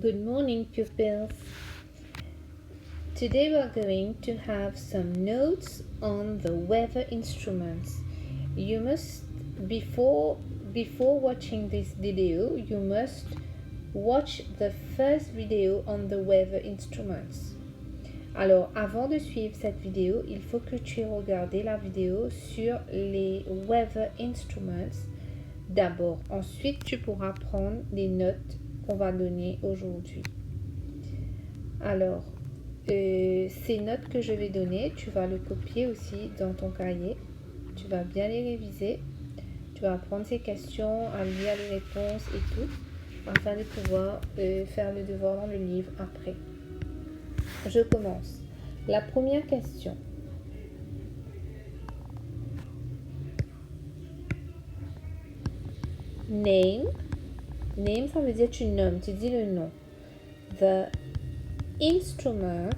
Good morning, pupils. Today we are going to have some notes on the weather instruments. You must, before watching this video, you must watch the first video on the weather instruments. Alors, avant de suivre cette vidéo, il faut que tu aies regardé la vidéo sur les weather instruments d'abord. Ensuite, tu pourras prendre les notes qu'on va donner aujourd'hui. Alors, ces notes que je vais donner, tu vas le copier aussi dans ton cahier. Tu vas bien les réviser. Tu vas prendre ces questions, à lire les réponses et tout, afin de pouvoir faire le devoir dans le livre après. Je commence. La première question. Name. Name, ça veut dire tu nommes, tu dis le nom. The instrument.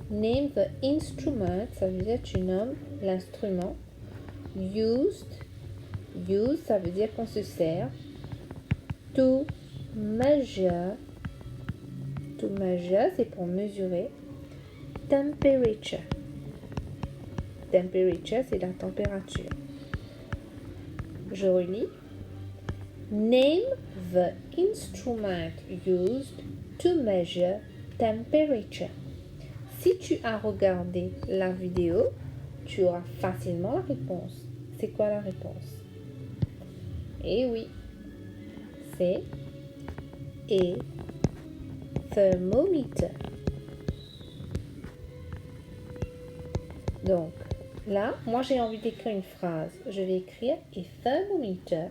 Name the instrument, ça veut dire tu nommes l'instrument. Used. Use, ça veut dire qu'on se sert. To measure. To measure, c'est pour mesurer. Temperature. Temperature, c'est la température. Je relis. Name the instrument used to measure temperature. Si tu as regardé la vidéo, tu auras facilement la réponse. C'est quoi la réponse? Eh oui, c'est a thermometer. Donc, là, moi j'ai envie d'écrire une phrase. Je vais écrire a thermometer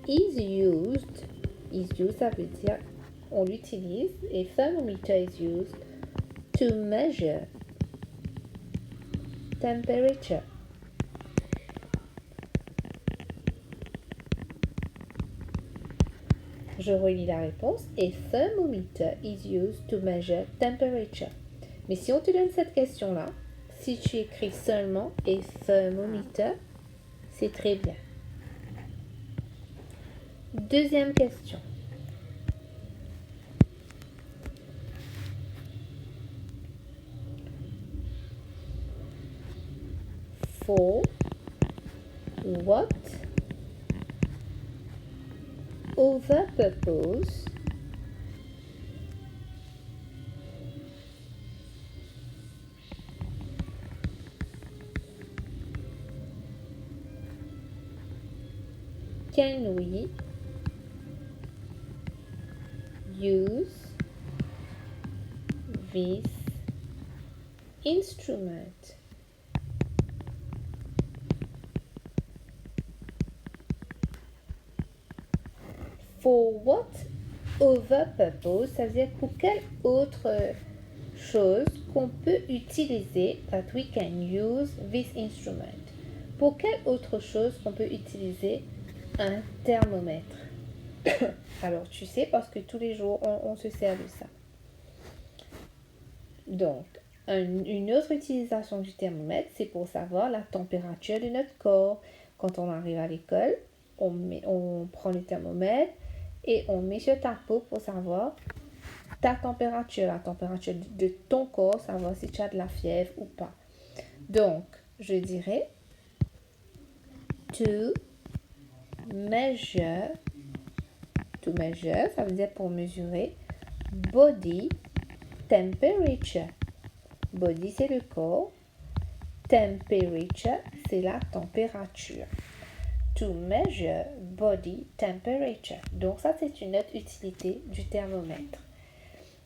is used. Is used, ça veut dire on l'utilise. A thermometer is used to measure temperature. Je relis la réponse. A thermometer is used to measure temperature. Mais si on te donne cette question-là, si tu écris seulement a thermometer, c'est très bien. Deuxième question. For what other purpose can we use this instrument? For what other purpose, ça veut dire pour quelle autre chose qu'on peut utiliser, that we can use this instrument. Pour quelle autre chose qu'on peut utiliser un thermomètre? Alors, tu sais, parce que tous les jours, on se sert de ça. Donc, une autre utilisation du thermomètre, c'est pour savoir la température de notre corps. Quand on arrive à l'école, on prend le thermomètre et on met sur ta peau pour savoir ta température, la température de ton corps, savoir si tu as de la fièvre ou pas. Donc, je dirais to measure, ça veut dire pour mesurer, body temperature. Body, c'est le corps. Temperature, c'est la température. To measure body temperature. Donc, ça, c'est une autre utilité du thermomètre.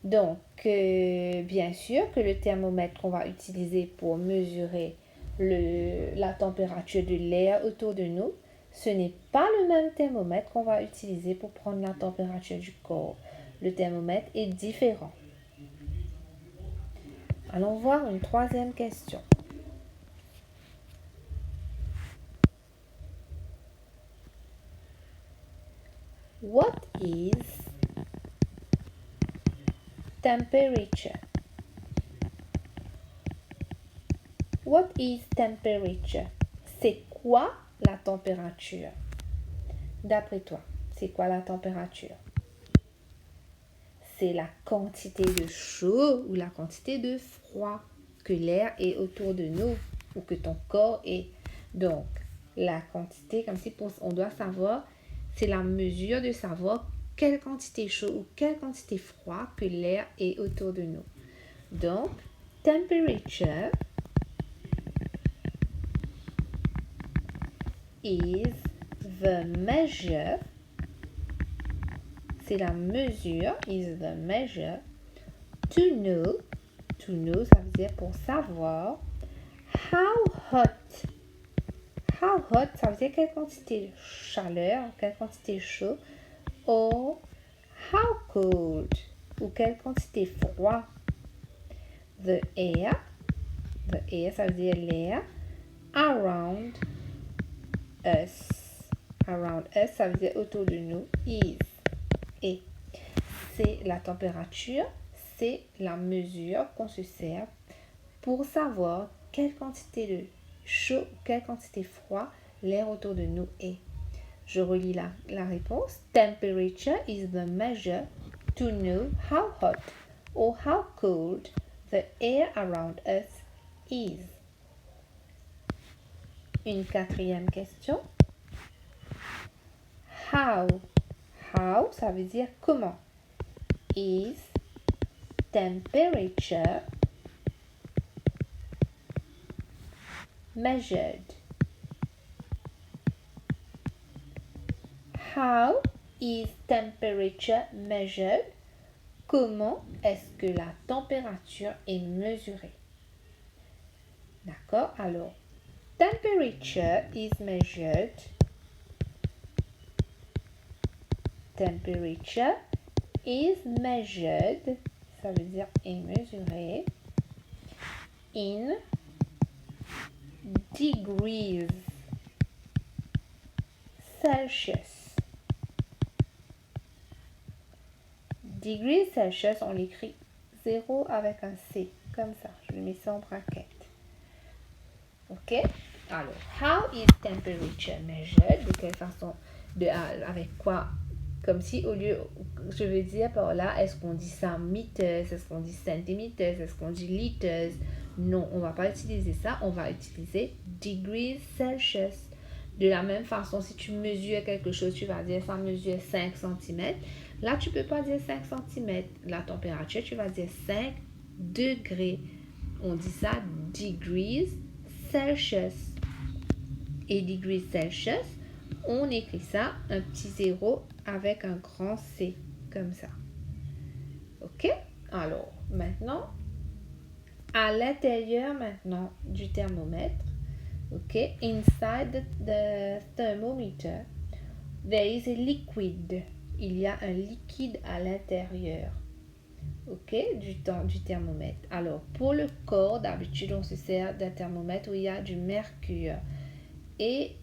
Donc, bien sûr que le thermomètre qu'on va utiliser pour mesurer la température de l'air autour de nous, ce n'est pas le même thermomètre qu'on va utiliser pour prendre la température du corps. Le thermomètre est différent. Allons voir une troisième question. What is temperature? What is temperature? C'est quoi la température? D'après toi, c'est quoi la température? c'est la quantité de chaud ou la quantité de froid que l'air est autour de nous ou que ton corps est. Donc, la quantité, comme si on doit savoir, c'est la mesure de savoir quelle quantité chaud ou quelle quantité froid que l'air est autour de nous. Donc, temperature is the measure, c'est la mesure, is the measure, to know, ça veut dire pour savoir, how hot, ça veut dire quelle quantité de chaleur, quelle quantité chaud, or how cold, ou quelle quantité froid, the air, ça veut dire l'air, around us, ça veut dire autour de nous, is, et c'est la température, c'est la mesure qu'on se sert pour savoir quelle quantité de chaud, quelle quantité froid l'air autour de nous est. Je relis la réponse. Temperature is the measure to know how hot or how cold the air around us is. Une quatrième question. How, ça veut dire comment. Is temperature measured? How is temperature measured? Comment est-ce que la température est mesurée? D'accord? Alors, temperature is measured. Temperature is measured, ça veut dire est mesuré, in degrees Celsius. Degrees Celsius, on l'écrit 0 avec un C, comme ça. Je le mets ça en bracket. Ok? Alors, how is temperature measured? De quelle façon? Avec quoi? Comme si au lieu, je veux dire par là, est-ce qu'on dit ça meters, est-ce qu'on dit centimètres, est-ce qu'on dit liters? Non, on ne va pas utiliser ça, on va utiliser degrees Celsius. De la même façon, si tu mesures quelque chose, tu vas dire ça mesure 5 cm. Là, tu ne peux pas dire 5 cm. La température, tu vas dire 5 degrés. On dit ça degrees Celsius. Et degrees Celsius, on écrit ça un petit 0 avec un grand C, comme ça. Ok? Alors, maintenant, à l'intérieur maintenant du thermomètre, ok? Inside the thermometer, there is a liquid. Il y a un liquide à l'intérieur, ok? Du thermomètre. Alors, pour le corps, d'habitude, on se sert d'un thermomètre où il y a du mercure. Et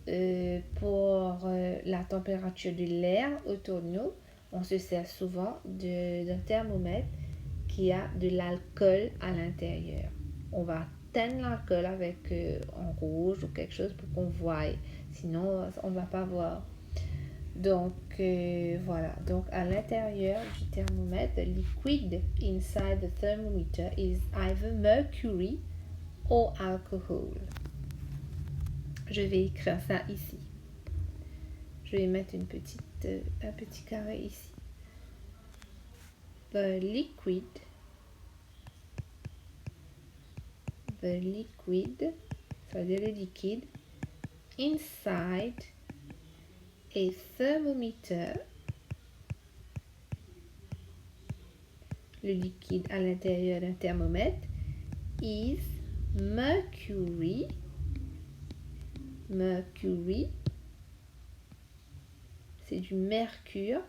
pour la température de l'air autour de nous, on se sert souvent d'un thermomètre qui a de l'alcool à l'intérieur. On va teindre l'alcool avec en rouge ou quelque chose pour qu'on voie. Sinon, on ne va pas voir. Donc, voilà. Donc, à l'intérieur du thermomètre, the liquid inside the thermometer is either mercury or alcohol. Je vais écrire ça ici. Je vais mettre un petit carré ici. The liquid, ça veut dire le liquide, inside a thermometer, le liquide à l'intérieur d'un thermomètre, is mercury, c'est du mercure,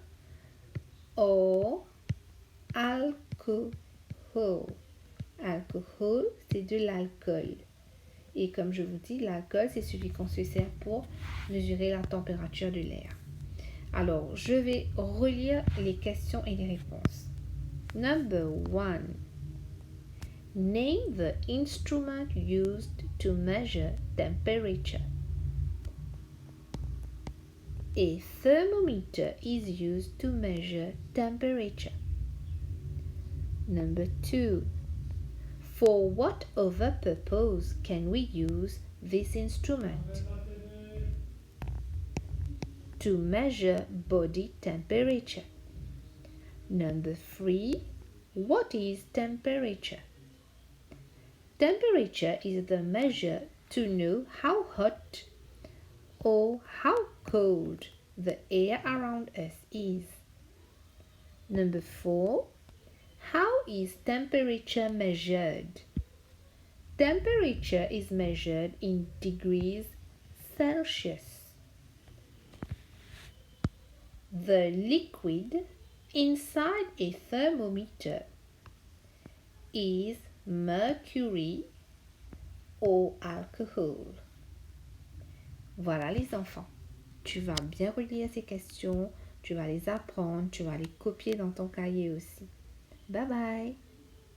or alcohol. Alcohol, c'est de l'alcool. Et comme je vous dis, l'alcool, c'est celui qu'on se sert pour mesurer la température de l'air. Alors, je vais relire les questions et les réponses. Number 1. Name the instrument used to measure temperature. A thermometer is used to measure temperature. Number 2. For what other purpose can we use this instrument? To measure body temperature. Number 3. What is temperature? Temperature is the measure to know how hot or how cold the air around us is. Number 4. How is temperature measured? Temperature is measured in degrees Celsius. The liquid inside a thermometer is mercury or alcohol. Voilà les enfants. Tu vas bien relire ces questions, tu vas les apprendre, tu vas les copier dans ton cahier aussi. Bye bye.